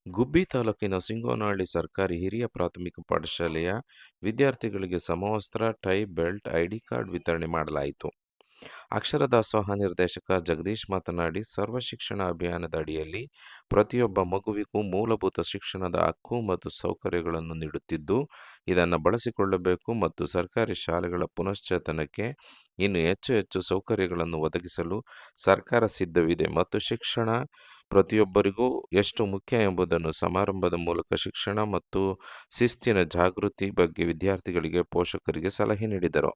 ಗುಬ್ಬಿ ತಾಲೂಕಿನ ಸಿಂಗೋನಹಳ್ಳಿ ಸರ್ಕಾರಿ ಹಿರಿಯ ಪ್ರಾಥಮಿಕ ಪಾಠಶಾಲೆಯ ವಿದ್ಯಾರ್ಥಿಗಳಿಗೆ ಸಮವಸ್ತ್ರ, ಟೈ, ಬೆಲ್ಟ್, ಐಡಿ ಕಾರ್ಡ್ ವಿತರಣೆ ಮಾಡಲಾಯಿತು. ಅಕ್ಷರ ದಾಸೋಹ ನಿರ್ದೇಶಕ ಜಗದೀಶ್ ಮಾತನಾಡಿ, ಸರ್ವ ಶಿಕ್ಷಣ ಅಭಿಯಾನದ ಅಡಿಯಲ್ಲಿ ಪ್ರತಿಯೊಬ್ಬ ಮಗುವಿಗೂ ಮೂಲಭೂತ ಶಿಕ್ಷಣದ ಹಕ್ಕು ಮತ್ತು ಸೌಕರ್ಯಗಳನ್ನು ನೀಡುತ್ತಿದ್ದು, ಇದನ್ನು ಬಳಸಿಕೊಳ್ಳಬೇಕು ಮತ್ತು ಸರ್ಕಾರಿ ಶಾಲೆಗಳ ಪುನಶ್ಚೇತನಕ್ಕೆ ಇನ್ನು ಹೆಚ್ಚು ಹೆಚ್ಚು ಸೌಕರ್ಯಗಳನ್ನು ಒದಗಿಸಲು ಸರ್ಕಾರ ಸಿದ್ಧವಿದೆ ಮತ್ತು ಶಿಕ್ಷಣ ಪ್ರತಿಯೊಬ್ಬರಿಗೂ ಎಷ್ಟು ಮುಖ್ಯ ಎಂಬುದನ್ನು ಸಮಾರಂಭದ ಮೂಲಕ ಶಿಕ್ಷಣ ಮತ್ತು ಶಿಸ್ತಿನ ಜಾಗೃತಿ ಬಗ್ಗೆ ವಿದ್ಯಾರ್ಥಿಗಳಿಗೆ, ಪೋಷಕರಿಗೆ ಸಲಹೆ ನೀಡಿದರು.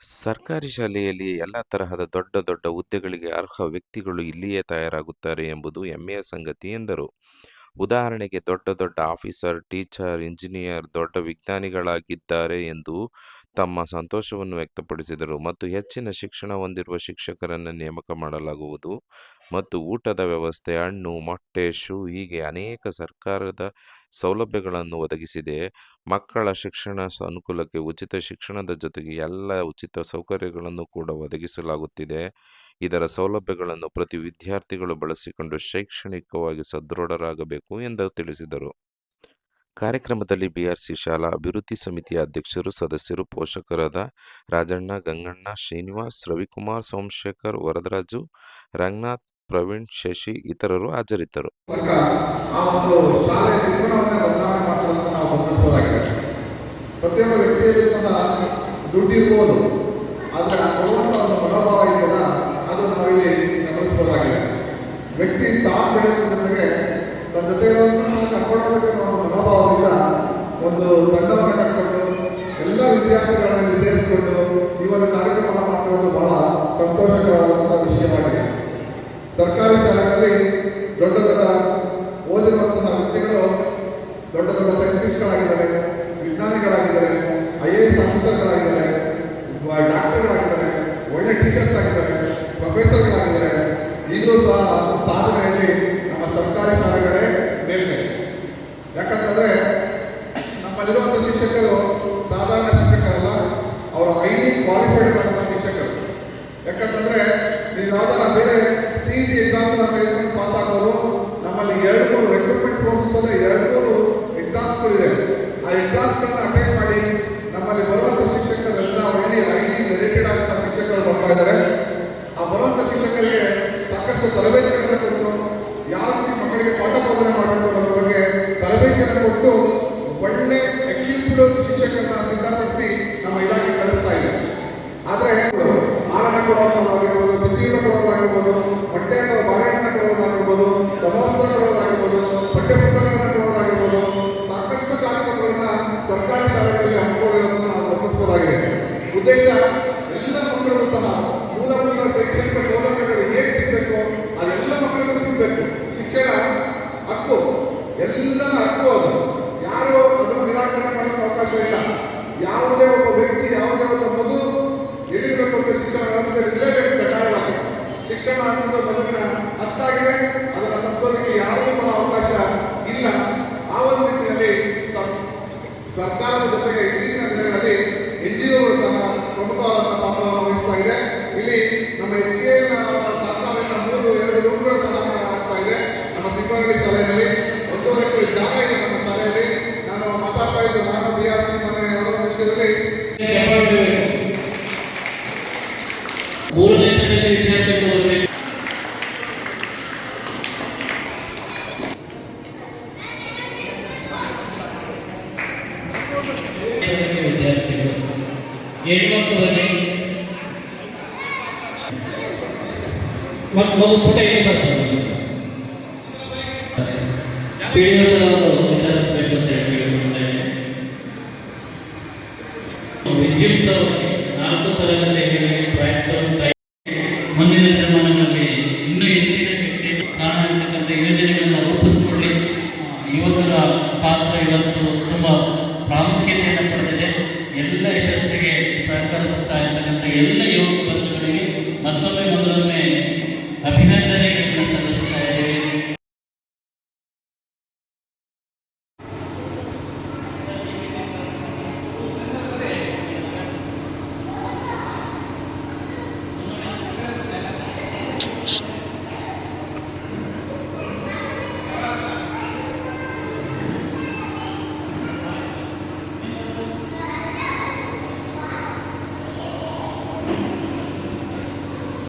ಸರ್ಕಾರಿ ಶಾಲೆಯಲ್ಲಿ ಎಲ್ಲ ತರಹದ ದೊಡ್ಡ ದೊಡ್ಡ ಹುದ್ದೆಗಳಿಗೆ ಅರ್ಹ ವ್ಯಕ್ತಿಗಳು ಇಲ್ಲಿಯೇ ತಯಾರಾಗುತ್ತಾರೆ ಎಂಬುದು ಹೆಮ್ಮೆಯ ಸಂಗತಿ ಎಂದರು. ಉದಾಹರಣೆಗೆ ದೊಡ್ಡ ದೊಡ್ಡ ಆಫೀಸರ್, ಟೀಚರ್, ಇಂಜಿನಿಯರ್, ದೊಡ್ಡ ವಿಜ್ಞಾನಿಗಳಾಗಿದ್ದಾರೆ ಎಂದು ತಮ್ಮ ಸಂತೋಷವನ್ನು ವ್ಯಕ್ತಪಡಿಸಿದರು ಮತ್ತು ಹೆಚ್ಚಿನ ಶಿಕ್ಷಣ ಹೊಂದಿರುವ ಶಿಕ್ಷಕರನ್ನು ನೇಮಕ ಮಾಡಲಾಗುವುದು ಮತ್ತು ಊಟದ ವ್ಯವಸ್ಥೆ, ಹಣ್ಣು, ಮೊಟ್ಟೆ, ಶೂ ಹೀಗೆ ಅನೇಕ ಸರ್ಕಾರದ ಸೌಲಭ್ಯಗಳನ್ನು ಒದಗಿಸಿದೆ. ಮಕ್ಕಳ ಶಿಕ್ಷಣ ಅನುಕೂಲಕ್ಕೆ ಉಚಿತ ಶಿಕ್ಷಣದ ಜೊತೆಗೆ ಎಲ್ಲ ಉಚಿತ ಸೌಕರ್ಯಗಳನ್ನು ಕೂಡ ಒದಗಿಸಲಾಗುತ್ತಿದೆ. ಇದರ ಸೌಲಭ್ಯಗಳನ್ನು ಪ್ರತಿ ವಿದ್ಯಾರ್ಥಿಗಳು ಬಳಸಿಕೊಂಡು ಶೈಕ್ಷಣಿಕವಾಗಿ ಸದೃಢರಾಗಬೇಕು ಎಂದು ತಿಳಿಸಿದರು. ಕಾರ್ಯಕ್ರಮದಲ್ಲಿ ಬಿಆರ್ಸಿ ಶಾಲಾ ಅಭಿವೃದ್ಧಿ ಸಮಿತಿಯ ಅಧ್ಯಕ್ಷರು, ಸದಸ್ಯರು, ಪೋಷಕರಾದ ರಾಜಣ್ಣ, ಗಂಗಣ್ಣ, ಶ್ರೀನಿವಾಸ್, ರವಿಕುಮಾರ್, ಸೋಮಶೇಖರ್, ವರದರಾಜು, ರಂಗನಾಥ್, ಪ್ರವೀಣ್, ಶಶಿ ಇತರರು ಹಾಜರಿದ್ದರು. ಪ್ರತಿಯೊಬ್ಬ ವ್ಯಕ್ತಿಯಲ್ಲಿ ಸಹ ದುಡ್ಡಿರ್ಬೋದು, ಆದರೆ ಆ ಕೊಡುವಂಥ ಒಂದು ಮನೋಭಾವ ಇದೆಯಲ್ಲ, ಅದನ್ನು ನಾವಿಲ್ಲಿ ಗಮನಿಸಬಹುದಾಗಿದೆ. ವ್ಯಕ್ತಿ ತಾನು ಬೆಳೆಯುವ ಜೊತೆಗೆ ತನ್ನ ಜೊತೆಗಳನ್ನು ಸಹ ಕರ್ಕೊಳ್ಳೋದಕ್ಕೆ ನಾವು ಮನೋಭಾವದಿಂದ ಒಂದು ತಂಡವನ್ನು ಕಟ್ಟಿಕೊಂಡು ಎಲ್ಲ ವಿದ್ಯಾರ್ಥಿಗಳನ್ನು ಸೇರಿಸಿಕೊಂಡು ಈ ಒಂದು ಕಾರ್ಯಕ್ರಮ ಮಾಡುವುದು ಬಹಳ ಸಂತೋಷಕರವಾದಂಥ ವಿಷಯವಾಗಿದೆ. ಸರ್ಕಾರಿ ಶಾಲೆಗಳಲ್ಲಿ ದೊಡ್ಡ ದೊಡ್ಡ ಓದಿರುವಂತಹ ವ್ಯಕ್ತಿಗಳು ದೊಡ್ಡ ದೊಡ್ಡ ಸೈಂಟಿಸ್ಟ್ಗಳಾಗಿದ್ದಾರೆ, ವಿಜ್ಞಾನಿಗಳಾಗಿದ್ದಾರೆ, IAS ಆಫೀಸರ್ಗಳಾಗಿದ್ದಾರೆ, ಡಾಕ್ಟರ್ಗಳಾಗಿದ್ದಾರೆ, ಒಳ್ಳೆ ಟೀಚರ್ಸ್ ಆಗಿದ್ದಾರೆ, ಪ್ರೊಫೆಸರ್ಗಳಾಗಿದ್ದಾರೆ. ಈಗಲೂ ಸಹ ಸಾಧನೆಯಲ್ಲಿ ನಮ್ಮ ಸರ್ಕಾರಿ ಶಾಲೆಗಳೇ ಮೇಲ್ಮೆ. ಯಾಕಂತಂದರೆ ನಮ್ಮಲ್ಲಿರುವಂಥ ಶಿಕ್ಷಕರು ಸಾಧಾರಣ ಶಿಕ್ಷಕರಲ್ಲ, ಅವರು ಹೈಲಿ ಕ್ವಾಲಿಫೈಡ್ ಆದಂಥ ಶಿಕ್ಷಕರು. ಯಾಕಂತಂದರೆ ನೀವು ಯಾವುದಾರ ಬೇರೆ CET ಎಕ್ಸಾಮ್ಸ್ನ ಪಾಸ್ ಆಗೋರು, ನಮ್ಮಲ್ಲಿ 2-3 ರೆಕ್ರೂಟ್ಮೆಂಟ್ ಪ್ರೋಸೆಸ್ಸಲ್ಲಿ 2-3 ಎಕ್ಸಾಮ್ಸ್ಗಳಿದೆ. ಆ ಎಕ್ಸಾಮ್ಸ್ಗಳನ್ನ ಅಟೆಂಡ್ ಮಾಡಿ ನಮ್ಮಲ್ಲಿ ಬರುವಂಥ ಶಿಕ್ಷಕರೆಲ್ಲ ಒಳ್ಳೆ ಹೈಲಿ ಮೆರಿಟೆಡ್ ಆದಂಥ ಶಿಕ್ಷಕರು ಬರ್ತಾ ಇದ್ದಾರೆ. ಆ ಬರುವಂಥ ಶಿಕ್ಷಕರಿಗೆ ಸಾಕಷ್ಟು ತರಬೇತಿಗಳನ್ನು ಕೊಟ್ಟು ಯಾವ ರೀತಿ ಮಕ್ಕಳಿಗೆ ಪಾಠ ಬೋಧನೆ ಮಾಡಬೇಕು ಅನ್ನೋದ್ರ ಬಗ್ಗೆ ತರಬೇತಿಯನ್ನು ಕೊಟ್ಟು ಒಳ್ಳೆ ಎಕ್ವಿಪ್ಡ್ ಶಿಕ್ಷಕರನ್ನ ಸಿದ್ಧಪಡಿಸಿ ನಮ್ಮ ಇಲಾಖೆ ಕಳಿಸ್ತಾ ಇದೆ. ಆದರೆ ಆಹಾರ ಕೊಡೋದಾಗಿರ್ಬೋದು, ಬಿಸಿಲು ಕೊಡೋದಾಗಿರ್ಬೋದು, ಮೊಟ್ಟೆ ಅಥವಾ ಬಾಳೆಹಣ್ಣು ಕೊಡೋದಾಗಿರ್ಬೋದು, ಸಮವಸ್ತ್ರ ಕೊಡೋದಾಗಿರ್ಬೋದು, ಪಠ್ಯಪುಸ್ತಕಗಳನ್ನು ಕೊಡೋದಾಗಿರ್ಬೋದು, ಸಾಕಷ್ಟು ಕಾರ್ಯಕ್ರಮಗಳನ್ನ ಸರ್ಕಾರಿ ಶಾಲೆಗಳಲ್ಲಿ ಹಮ್ಮಿಕೊಂಡಿರೋದನ್ನು ನಾವು ಗಮನಿಸಬಹುದಾಗಿದೆ. ಉದ್ದೇಶ ಎಲ್ಲ ಮಕ್ಕಳಿಗೂ ಸಹ ಮೂಲಭೂತ ಶೈಕ್ಷಣಿಕ ಸೌಲಭ್ಯಗಳು ಹೇಗೆ ಸಿಗಬೇಕು ಅದೆಲ್ಲ ಮಕ್ಕಳಿಗೂ ಸಿಗಬೇಕು. ಶಿಕ್ಷಣ ಹಕ್ಕು, ಎಲ್ಲರ ಹಕ್ಕು. ಅದು ಯಾರು ಅದನ್ನು ನಿರಾಕರಣೆ ಮಾಡೋಕ್ಕೆ ಅವಕಾಶ ಇಲ್ಲ. ಯಾವುದೇ ಒಬ್ಬ ವ್ಯಕ್ತಿ, ಯಾವುದೇ ಒಬ್ಬ ಮಗು ಎಲ್ಲಿರಬೇಕು ಅಂತ ಶಿಕ್ಷಣ ವ್ಯವಸ್ಥೆ ಇರಲೇಬೇಕು ಕಡ್ಡಾಯವಾಗಿ. ಶಿಕ್ಷಣ ಅನ್ನೋದು ಮಗುವಿನ ಹಕ್ಕಾಗಿದೆ, ಅದನ್ನು ತಪ್ಪೋದಕ್ಕೆ ಯಾವುದೂ ಸಹ ಅವಕಾಶ ಇಲ್ಲ. ಆ ಒಂದು ನಿಟ್ಟಿನಲ್ಲಿ ಸರ್ಕಾರದ ಜೊತೆಗೆ ಇಂದಿನ ದಿನಗಳಲ್ಲಿ NGOಗಳು ಸಹ ಪ್ರಮುಖವಾದ ಪಾತ್ರವನ್ನು ವಹಿಸ್ತಾ ಇದೆ. ಇಲ್ಲಿ ನಮ್ಮ HCA ಸರ್ಕಾರದಿಂದ 3-2 ರೂಮ್ಗಳು ಸಹ ಆಗ್ತಾ ಇದೆ. ನಮ್ಮ ಸಿಂಗೋನಹಳ್ಳಿ ಶಾಲೆಯಲ್ಲಿ 1.5 ಎಕರೆ ಜಾಗ ಇದೆ. ನಮ್ಮ ಶಾಲೆಯಲ್ಲಿ ನಾನು ಮಾತಾಡ್ತಾ ಇದ್ದು, ನಾನು BRC ಮನೆ ಯಾವುದೋ ವಿಷಯದಲ್ಲಿ 3ನೇ ತರಗತಿ ವಿದ್ಯಾರ್ಥಿಗಳು ಹೆಣ್ಮಕ್ಕಳಿಗೆ ಮತ್ತು ಒಂದು ಪುಟ ಏನು ಬರ್ತದೆ ವಿತರಿಸಬೇಕು ಅಂತ ಹೇಳಿಕೊಂಡಿದ್ದೇನೆ. ವಿದ್ಯುಕ್ತವಾಗಿ 4 ತರಗತಿಗಳಿಗೆ ಮುಂದಿನ ದಿನಮಾನಗಳಲ್ಲಿ ಇನ್ನೂ ಹೆಚ್ಚಿನ ಶಕ್ತಿ ಕಾಣತಕ್ಕಂಥ ಯೋಜನೆಗಳನ್ನು ರೂಪಿಸಿಕೊಳ್ಳಿ. ಯುವಕರ ಪಾತ್ರ ಇವತ್ತು ತುಂಬ ಪ್ರಾಮುಖ್ಯತೆಯನ್ನು